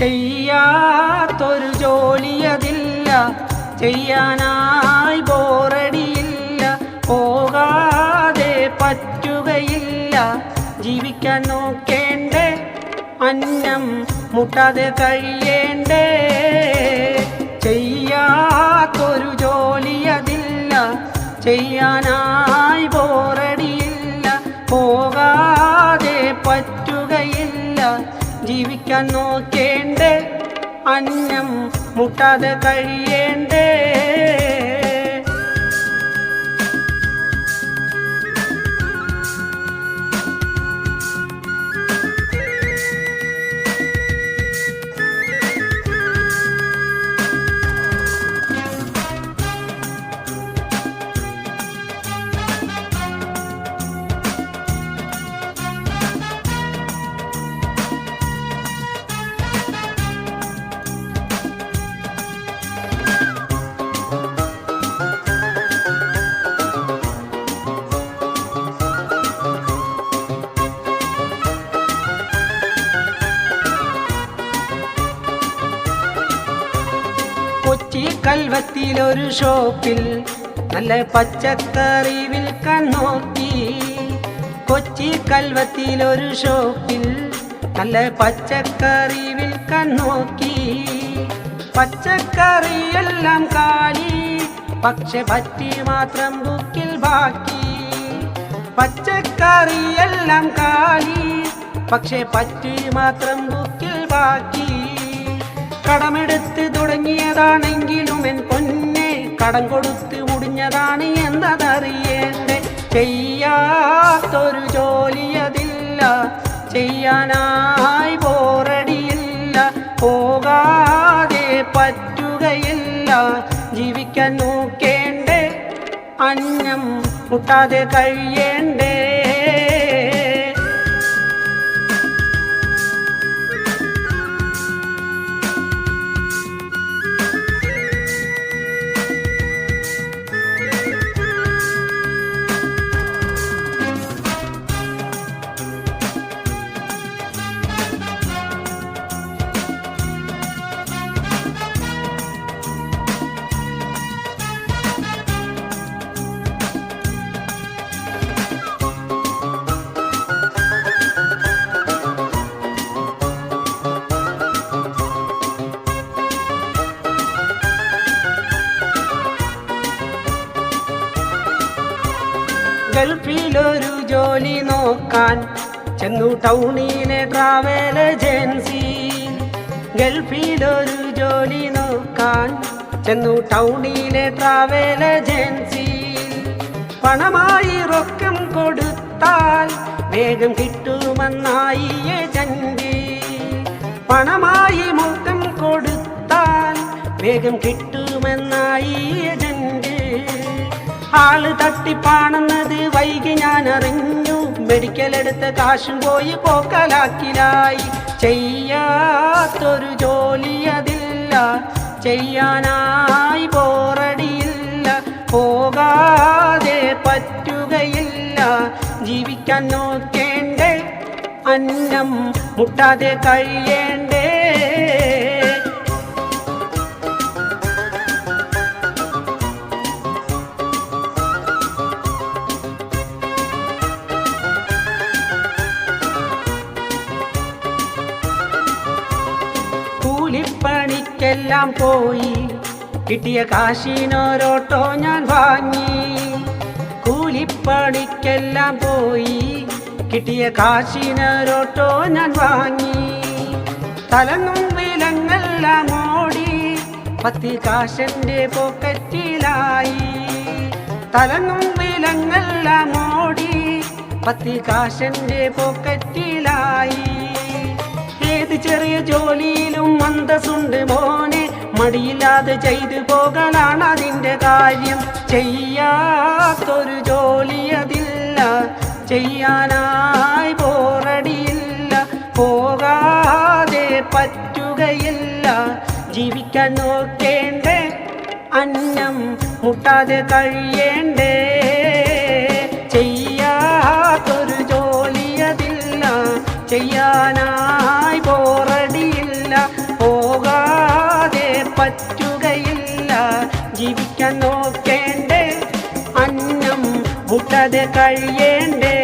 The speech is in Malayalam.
ചെയ്യാത്തൊരു ജോലിയതില്ല, ചെയ്യാനായി ബോറടിയില്ല, പോകാതെ പറ്റുകയില്ല, ജീവിക്കാൻ നോക്കേണ്ടേ, അന്നം മുട്ടാതെ കഴിയേണ്ടേ. ചെയ്യാത്തൊരു ജോലിയതില്ല, ചെയ്യാനായി ബോറടിയില്ല, പോകാതെ പറ്റുകയില്ല, ജീവിക്കാൻ നോക്കേണ്ടേ, അന്നം മുട്ടാതെ കഴിയേണ്ടേ. കൊച്ചി കൽവത്തിലൊരു ഷോപ്പിൽ നല്ല പച്ചക്കറി വിൽക്കാൻ നോക്കി. കൊച്ചി കൽവത്തിലൊരു ഷോപ്പിൽ നല്ല പച്ചക്കറി വിൽക്കാൻ നോക്കി. പച്ചക്കറിയെല്ലാം കാലി, പക്ഷെ പറ്റി മാത്രം ബുക്കിൽ ബാക്കി. പച്ചക്കറിയെല്ലാം കാലി, പക്ഷെ പറ്റി മാത്രം ബുക്കിൽ ബാക്കി. കടമെടുത്ത് തുടങ്ങിയതാണെങ്കിലും എൻ പൊന്നെ, കടം കൊടുത്ത് മുടിഞ്ഞതാണ് എന്നതറിയേണ്ടേ. ചെയ്യാത്തൊരു ജോലിയതില്ല, ചെയ്യാനായി ബോറടിയില്ല, പോകാതെ പറ്റുകയില്ല, ജീവിക്കാൻ നോക്കേണ്ടേ, അന്നം മുട്ടാതെ കഴിയേണ്ടേ. ഗൾഫിലൊരു ജോലി നോക്കാൻ ചെന്നു ടൗണിലെ ട്രാവൽ ഏജൻസി. ഗൾഫിലൊരു ജോലി നോക്കാൻ ചെന്നു ടൗണിലെ ട്രാവൽ ഏജൻസി. പണമായി റൊക്കം കൊടുത്താൽ വേഗം കിട്ടുമെന്നായി ഏജന്റ്. പണമായി മൊത്തം കൊടുത്താൽ വേഗം കിട്ടുമെന്നായി ഏജന്റ്. ആള് തട്ടിപ്പാണെന്നത് വൈകി ഞാൻ അറിഞ്ഞു, മെഡിക്കൽ എടുത്ത കാശും പോയി പോക്കലാക്കിലായി. ചെയ്യാത്തൊരു ജോലിയതില്ല, ചെയ്യാനായി ബോറടിയില്ല, പോകാതെ പറ്റുകയില്ല, ജീവിക്കാൻ നോക്കേണ്ടേ, അന്നം മുട്ടാതെ കഴിയേണ്ടേ. കൂലിപ്പണിക്കെല്ലാം പോയി കിട്ടിയ കാശിനൊരോട്ടോ ഞാൻ വാങ്ങി. കൂലിപ്പണിക്കെല്ലാം പോയി കിട്ടിയ കാശിനൊരോട്ടോ ഞാൻ വാങ്ങി. തലങ്ങും വിലങ്ങെല്ലാം ഓടി, 10 കാശന്റെ പോക്കറ്റിലായി. തലങ്ങും വിലങ്ങെല്ലാം ഓടി, 10 കാശന്റെ പോക്കറ്റിലായി. ഏത് ചെറിയ ജോലിയിലും അന്തസ്സുണ്ട് മോനെ, മടിയില്ലാതെ ചെയ്തു പോകലാണ് അതിൻ്റെ കാര്യം. ചെയ്യാത്തൊരു ജോലിയതില്ല, ചെയ്യാനായി ബോറടിയില്ല, പോകാതെ പറ്റുകയില്ല, ജീവിക്കാൻ നോക്കേണ്ടേ, അന്നം മുട്ടാതെ കഴിയേണ്ടേ. ചെയ്യാത്തൊരു ജോലിയതില്ല, ചെയ്യാനായി ബോറടിയില്ല, മുട്ടാതെ കഴിയേണ്ടേ